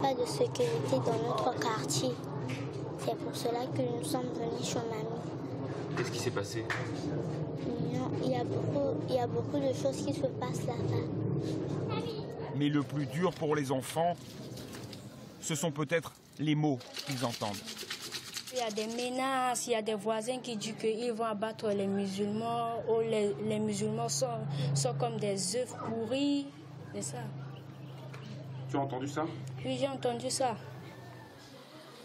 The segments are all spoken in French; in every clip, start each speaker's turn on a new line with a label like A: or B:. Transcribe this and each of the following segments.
A: Pas de sécurité dans notre quartier. C'est pour cela que nous sommes venus chez mamie.
B: Qu'est-ce qui s'est passé?
A: Non, il y a beaucoup de choses qui se passent là-bas.
C: Mais le plus dur pour les enfants, ce sont peut-être les mots qu'ils entendent.
D: Il y a des menaces, il y a des voisins qui disent qu'ils vont abattre les musulmans, ou les musulmans sont comme des œufs pourris, c'est ça.
B: Tu as entendu ça?
D: Oui, j'ai entendu ça.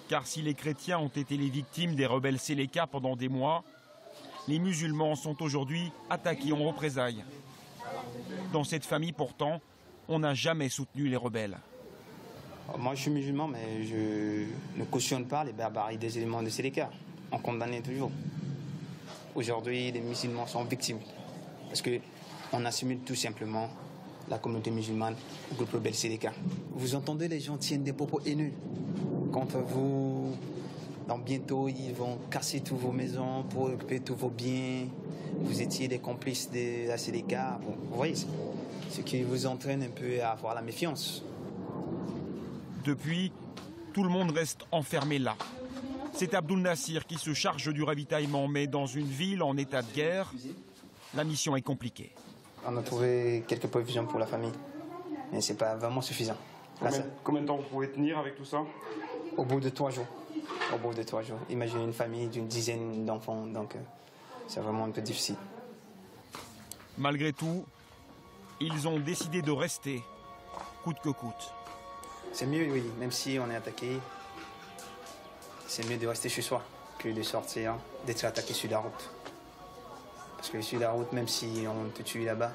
C: Car si les chrétiens ont été les victimes des rebelles Séléka pendant des mois, les musulmans sont aujourd'hui attaqués en représailles. Dans cette famille, pourtant, on n'a jamais soutenu les rebelles.
E: Moi, je suis musulman, mais je ne cautionne pas les barbaries des éléments de Séléka. On condamne toujours. Aujourd'hui, les musulmans sont victimes. Parce qu'on assimile tout simplement la communauté musulmane au groupe rebelle Séléka.
F: Vous entendez, les gens tiennent des propos haineux contre vous. Donc bientôt, ils vont casser toutes vos maisons pour occuper tous vos biens. Vous étiez des complices de la Séléka. Bon, vous voyez, ce qui vous entraîne un peu à avoir la méfiance.
C: Depuis, tout le monde reste enfermé là. C'est Abdul Nassir qui se charge du ravitaillement, mais dans une ville en état de guerre, la mission est compliquée.
F: On a trouvé quelques provisions pour la famille, mais ce n'est pas vraiment suffisant.
B: Combien de temps vous pouvez tenir avec tout ça?
F: Au bout de 3 jours. Au bout de 3 jours. Imaginez une famille d'une dizaine d'enfants, donc c'est vraiment un peu difficile.
C: Malgré tout, ils ont décidé de rester, coûte que coûte.
F: C'est mieux, oui, même si on est attaqué, c'est mieux de rester chez soi que de sortir, d'être attaqué sur la route. Parce que sur la route, même si on te tue là-bas,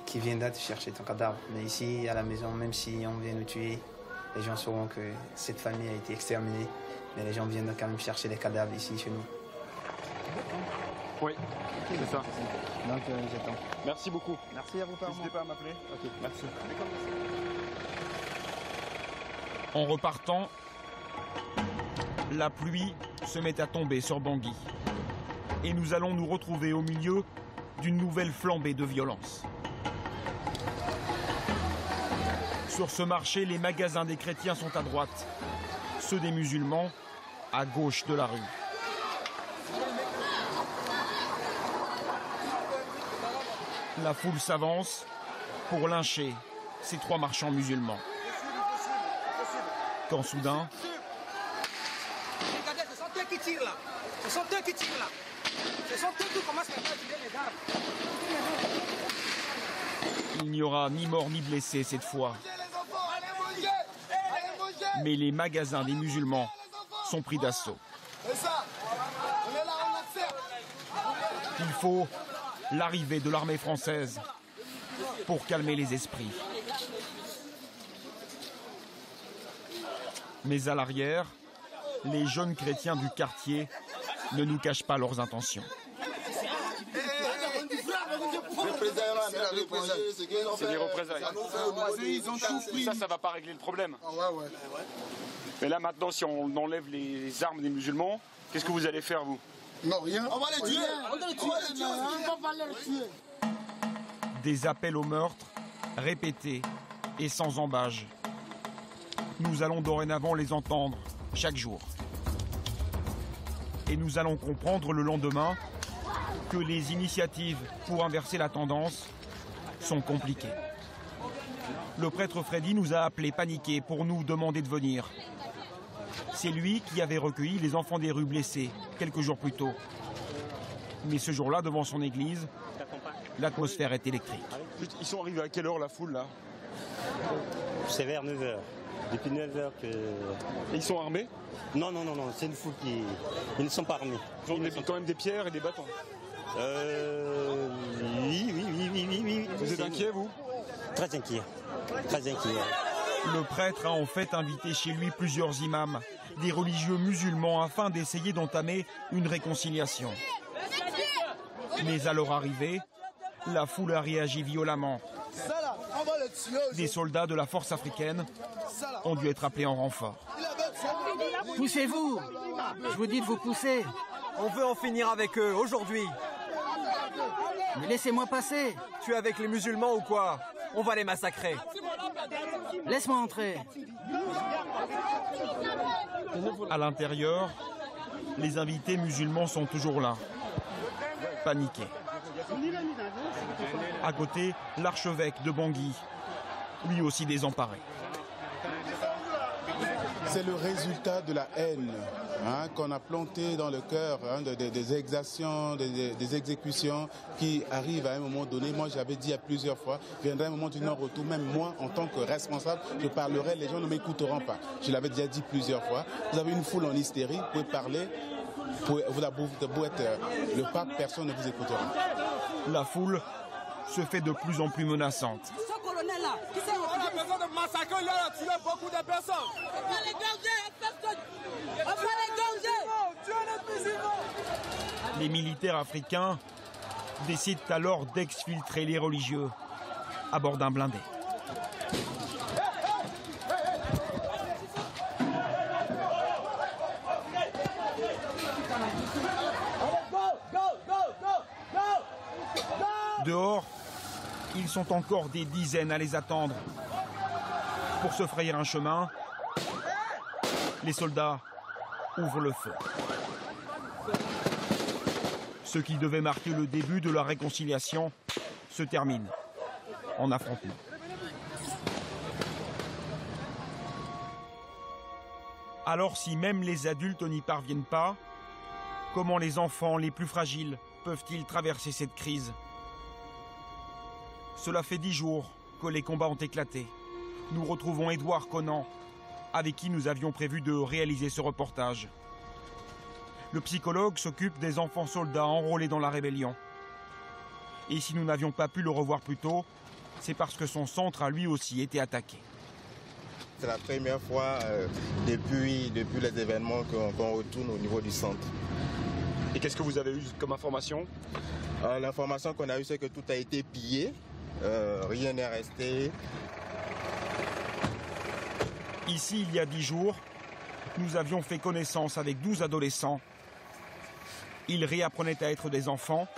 F: qui viendra te chercher ton cadavre. Mais ici, à la maison, même si on vient nous tuer, les gens sauront que cette famille a été exterminée. Mais les gens viennent quand même chercher les cadavres ici, chez nous.
B: Oui, c'est ça.
F: Donc, j'attends.
B: Merci beaucoup.
F: Merci à vous, parents.
B: N'hésitez pas à m'appeler.
F: Ok,
B: Merci.
C: En repartant, la pluie se met à tomber sur Bangui. Et nous allons nous retrouver au milieu d'une nouvelle flambée de violence. Sur ce marché, les magasins des chrétiens sont à droite, ceux des musulmans à gauche de la rue. La foule s'avance pour lyncher ces 3 marchands musulmans. Quand soudain,
G: regardez, ce sont eux qui tirent là. Ce sont eux qui tirent là. Ce sont eux qui commencent à tirer les armes.
C: il n'y aura ni mort ni blessé cette fois. Mais les magasins des musulmans sont pris d'assaut. Il faut l'arrivée de l'armée française pour calmer les esprits. Mais à l'arrière, les jeunes chrétiens du quartier ne nous cachent pas leurs intentions.
B: C'est des représailles. Ça va pas régler le problème. Mais là maintenant, si on enlève les armes des musulmans, qu'est-ce que vous allez faire, vous?
H: Non, rien. On va les tuer. On va les tuer. On va les tuer.
C: Des appels au meurtre répétés et sans embâge. Nous allons dorénavant les entendre chaque jour. Et nous allons comprendre le lendemain que les initiatives pour inverser la tendance sont compliquées. Le prêtre Freddy nous a appelés paniqués pour nous demander de venir. C'est lui qui avait recueilli les enfants des rues blessés quelques jours plus tôt. Mais ce jour-là, devant son église, l'atmosphère est électrique.
B: Ils sont arrivés à quelle heure, la foule, là?
I: C'est vers 9h. Depuis 9h que...
B: Et ils sont armés?
I: Non, c'est une foule qui... Ils ne sont pas armés.
B: Ils ont quand même des pierres et des bâtons?
I: Oui.
B: Vous êtes inquiet, vous?
I: Très inquiet. Très inquiet.
C: Le prêtre a en fait invité chez lui plusieurs imams, des religieux musulmans, afin d'essayer d'entamer une réconciliation. Mais à leur arrivée, la foule a réagi violemment. Des soldats de la force africaine ont dû être appelés en renfort.
J: Poussez-vous! Je vous dis de vous pousser.
K: On veut en finir avec eux aujourd'hui.
J: Mais laissez-moi passer.
K: Tu es avec les musulmans ou quoi? On va les massacrer.
J: Laisse-moi entrer.
C: À l'intérieur, les invités musulmans sont toujours là, paniqués. À côté, l'archevêque de Bangui, lui aussi désemparé.
L: C'est le résultat de la haine qu'on a plantée dans le cœur, des exactions, des exécutions qui arrivent à un moment donné. Moi, j'avais dit à plusieurs fois, viendra un moment du non-retour, même moi, en tant que responsable, je parlerai, les gens ne m'écouteront pas. Je l'avais déjà dit plusieurs fois. Vous avez une foule en hystérie, vous pouvez parler, vous avez beau être le pape, personne ne vous écoutera.
C: La foule se fait de plus en plus menaçante.
G: Ce colonel-là, qui s'est besoin de massacrer, il a tué beaucoup de personnes. On va les ganger, on va les ganger.
C: Les militaires africains décident alors d'exfiltrer les religieux à bord d'un blindé. Dehors, ils sont encore des dizaines à les attendre. Pour se frayer un chemin, les soldats ouvrent le feu. Ce qui devait marquer le début de la réconciliation se termine en affrontement. Alors si même les adultes n'y parviennent pas, comment les enfants les plus fragiles peuvent-ils traverser cette crise ? Cela fait 10 jours que les combats ont éclaté. Nous retrouvons Édouard Conan, avec qui nous avions prévu de réaliser ce reportage. Le psychologue s'occupe des enfants soldats enrôlés dans la rébellion. Et si nous n'avions pas pu le revoir plus tôt, c'est parce que son centre a lui aussi été attaqué.
M: C'est la première fois depuis les événements qu'on retourne au niveau du centre.
B: Et qu'est-ce que vous avez eu comme information?
M: L'information qu'on a eue, c'est que tout a été pillé. Rien n'est resté.
C: Ici, il y a 10 jours, nous avions fait connaissance avec 12 adolescents. Ils réapprenaient à être des enfants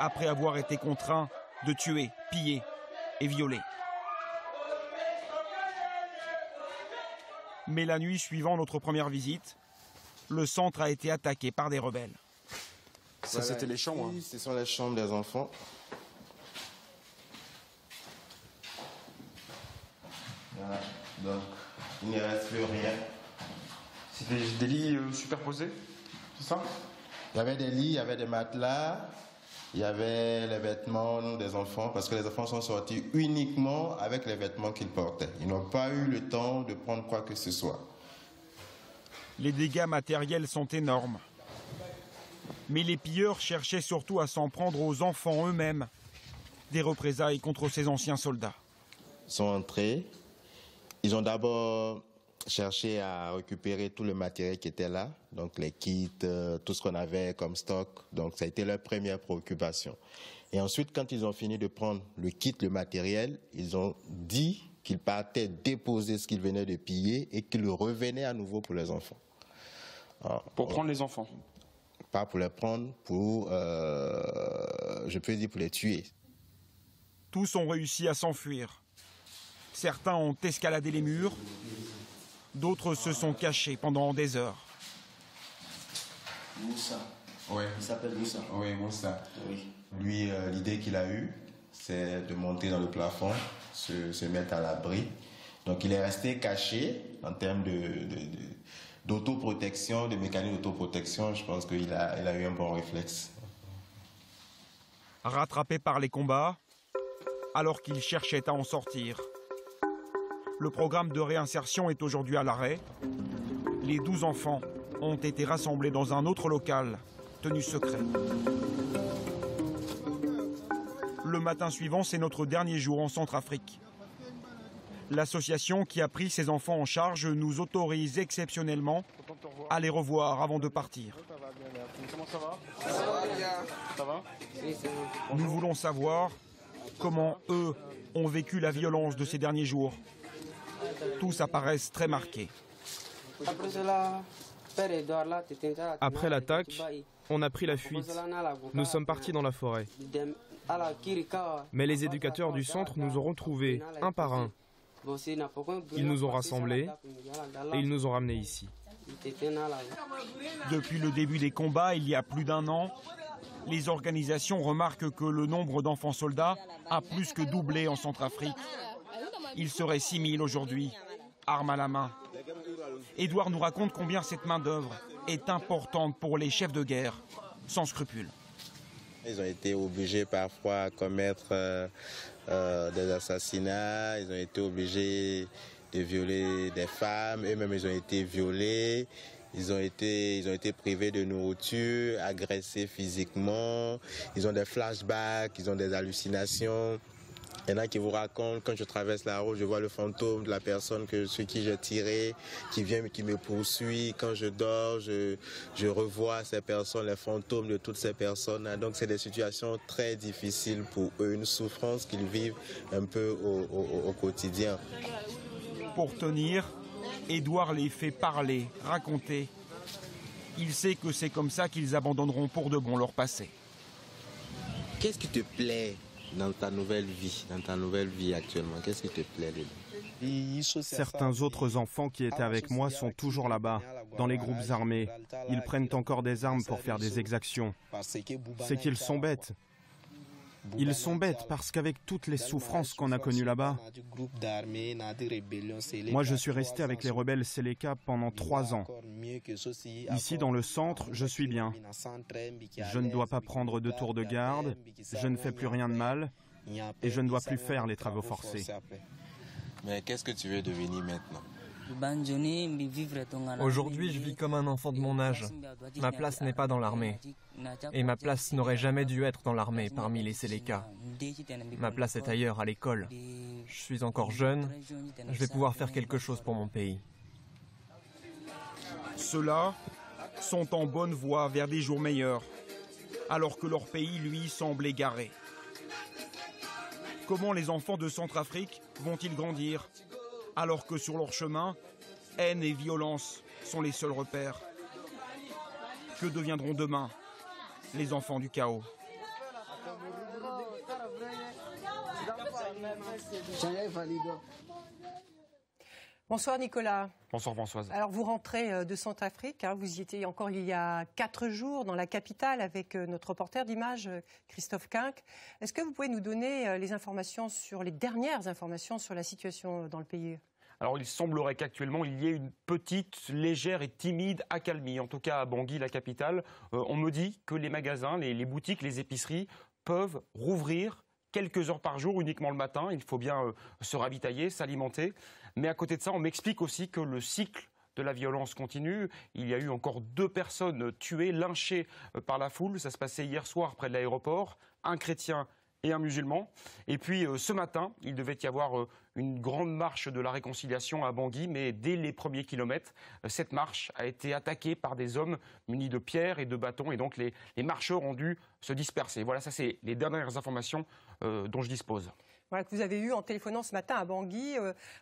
C: après avoir été contraints de tuer, piller et violer. Mais la nuit suivant notre première visite, le centre a été attaqué par des rebelles.
B: Ça, voilà, c'était les chambres.
M: Ce sont les chambres des enfants. Voilà, donc il ne reste plus rien.
B: C'est des lits superposés, c'est ça?
M: Il y avait des lits, il y avait des matelas, il y avait les vêtements des enfants, parce que les enfants sont sortis uniquement avec les vêtements qu'ils portaient. Ils n'ont pas eu le temps de prendre quoi que ce soit.
C: Les dégâts matériels sont énormes. Mais les pilleurs cherchaient surtout à s'en prendre aux enfants eux-mêmes. Des représailles contre ces anciens soldats.
M: Ils sont entrés. Ils ont d'abord cherché à récupérer tout le matériel qui était là, donc les kits, tout ce qu'on avait comme stock. Donc ça a été leur première préoccupation. Et ensuite, quand ils ont fini de prendre le kit, le matériel, ils ont dit qu'ils partaient déposer ce qu'ils venaient de piller et qu'ils revenaient à nouveau pour les enfants. Alors,
B: pour prendre les enfants?
M: Pas pour les prendre, pour, je peux dire, pour les tuer.
C: Tous ont réussi à s'enfuir. Certains ont escaladé les murs, d'autres se sont cachés pendant des heures.
M: Moussa. Oui. Il s'appelle Moussa. Oui, Moussa. Oui. Lui, l'idée qu'il a eue, c'est de monter dans le plafond, se mettre à l'abri. Donc il est resté caché en termes d'autoprotection, de mécanisme d'autoprotection. Je pense qu'il a eu un bon réflexe.
C: Rattrapé par les combats, alors qu'il cherchait à en sortir. Le programme de réinsertion est aujourd'hui à l'arrêt. Les 12 enfants ont été rassemblés dans un autre local, tenu secret. Le matin suivant, c'est notre dernier jour en Centrafrique. L'association qui a pris ces enfants en charge nous autorise exceptionnellement à les revoir avant de partir.
B: Comment ça va? Ça va?
C: Nous voulons savoir comment eux ont vécu la violence de ces derniers jours. Tous apparaissent très marqués.
N: Après l'attaque, on a pris la fuite. Nous sommes partis dans la forêt. Mais les éducateurs du centre nous ont retrouvés, un par un. Ils nous ont rassemblés et ils nous ont ramenés ici.
C: Depuis le début des combats, il y a plus d'1 an, les organisations remarquent que le nombre d'enfants soldats a plus que doublé en Centrafrique. Il serait 6 000 aujourd'hui, armes à la main. Édouard nous raconte combien cette main-d'œuvre est importante pour les chefs de guerre, sans scrupules.
M: Ils ont été obligés parfois à commettre des assassinats, ils ont été obligés de violer des femmes, eux-mêmes ils ont été violés, ils ont été privés de nourriture, agressés physiquement, ils ont des flashbacks, ils ont des hallucinations. Il y en a qui vous racontent, quand je traverse la route, je vois le fantôme de la personne sur qui j'ai tiré, qui vient, qui me poursuit. Quand je dors, je revois ces personnes, les fantômes de toutes ces personnes. Donc c'est des situations très difficiles pour eux, une souffrance qu'ils vivent un peu au quotidien.
C: Pour tenir, Édouard les fait parler, raconter. Il sait que c'est comme ça qu'ils abandonneront pour de bon leur passé.
M: Qu'est-ce qui te plaît dans ta nouvelle vie actuellement? Qu'est-ce qui te plaît dedans?
N: Certains autres enfants qui étaient avec moi sont toujours là-bas, dans les groupes armés. Ils prennent encore des armes pour faire des exactions. C'est qu'ils sont bêtes. Ils sont bêtes parce qu'avec toutes les souffrances qu'on a connues là-bas, moi je suis resté avec les rebelles Séléka pendant 3 ans. Ici dans le centre, je suis bien. Je ne dois pas prendre de tour de garde, je ne fais plus rien de mal et je ne dois plus faire les travaux forcés.
M: Mais qu'est-ce que tu veux devenir maintenant?
O: Aujourd'hui, je vis comme un enfant de mon âge. Ma place n'est pas dans l'armée. Et ma place n'aurait jamais dû être dans l'armée parmi les Séléka. Ma place est ailleurs, à l'école. Je suis encore jeune. Je vais pouvoir faire quelque chose pour mon pays.
C: Ceux-là sont en bonne voie vers des jours meilleurs, alors que leur pays, lui, semble égaré. Comment les enfants de Centrafrique vont-ils grandir, alors que sur leur chemin, haine et violence sont les seuls repères? Que deviendront demain les enfants du chaos?
P: Bonsoir Nicolas.
B: Bonsoir Françoise.
P: Alors vous rentrez de Centrafrique, hein, vous y étiez encore il y a 4 jours dans la capitale avec notre reporter d'image Christophe Quinck. Est-ce que vous pouvez nous donner les dernières informations sur la situation dans le pays?
B: Alors il semblerait qu'actuellement il y ait une petite, légère et timide accalmie, en tout cas à Bangui, la capitale. On me dit que les magasins, les boutiques, les épiceries peuvent rouvrir quelques heures par jour, uniquement le matin. Il faut bien se ravitailler, s'alimenter. Mais à côté de ça, on m'explique aussi que le cycle de la violence continue. Il y a eu encore 2 personnes tuées, lynchées par la foule. Ça se passait hier soir près de l'aéroport. Un chrétien et un musulman. Et puis ce matin, il devait y avoir une grande marche de la réconciliation à Bangui, mais dès les premiers kilomètres, cette marche a été attaquée par des hommes munis de pierres et de bâtons, et donc les marcheurs ont dû se disperser. Voilà, ça c'est les dernières informations dont je dispose.
P: Voilà, que vous avez eu en téléphonant ce matin à Bangui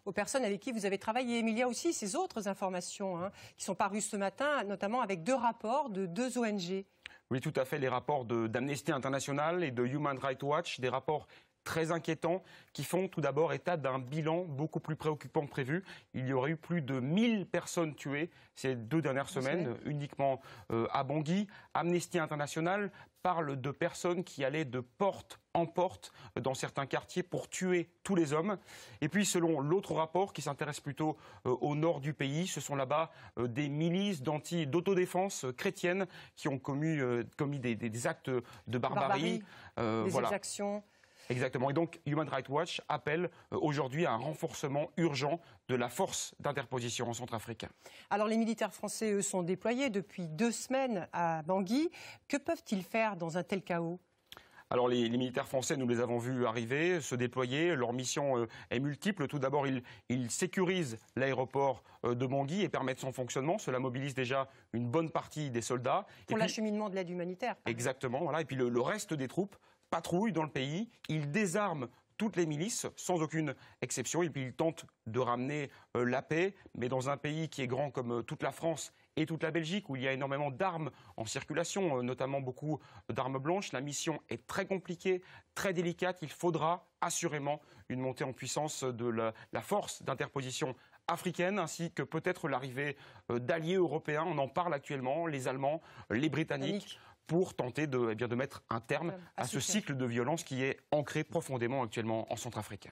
P: aux personnes avec qui vous avez travaillé. Mais il y a aussi ces autres informations qui sont parues ce matin, notamment avec 2 rapports de 2 ONG.
B: Oui, tout à fait, les rapports d'Amnesty International et de Human Rights Watch, des rapports très inquiétants qui font tout d'abord état d'un bilan beaucoup plus préoccupant que prévu. Il y aurait eu plus de 1000 personnes tuées ces 2 dernières semaines, uniquement à Bangui. Amnesty International parle de personnes qui allaient de porte en porte dans certains quartiers pour tuer tous les hommes. Et puis selon l'autre rapport qui s'intéresse plutôt au nord du pays, ce sont là-bas des milices d'autodéfense chrétiennes qui ont commis des actes de barbarie.
P: Des exactions.
B: Exactement. Et donc, Human Rights Watch appelle aujourd'hui à un renforcement urgent de la force d'interposition en Centrafrique.
P: Alors, les militaires français, eux, sont déployés depuis 2 semaines à Bangui. Que peuvent-ils faire dans un tel chaos ?
B: Alors les militaires français, nous les avons vus arriver, se déployer. Leur mission est multiple. Tout d'abord, ils sécurisent l'aéroport de Bangui et permettent son fonctionnement. Cela mobilise déjà une bonne partie des soldats.
P: Pour l'acheminement de l'aide humanitaire.
B: Exactement. Voilà. Et puis le reste des troupes patrouillent dans le pays. Ils désarment toutes les milices, sans aucune exception. Et puis il tente de ramener la paix, mais dans un pays qui est grand comme toute la France et toute la Belgique, où il y a énormément d'armes en circulation, notamment beaucoup d'armes blanches. La mission est très compliquée, très délicate. Il faudra assurément une montée en puissance de la force d'interposition africaine, ainsi que peut-être l'arrivée d'alliés européens. On en parle actuellement, les Allemands, les Britanniques, pour tenter de mettre un terme à ce cycle de violence qui est ancré profondément actuellement en Centrafrique.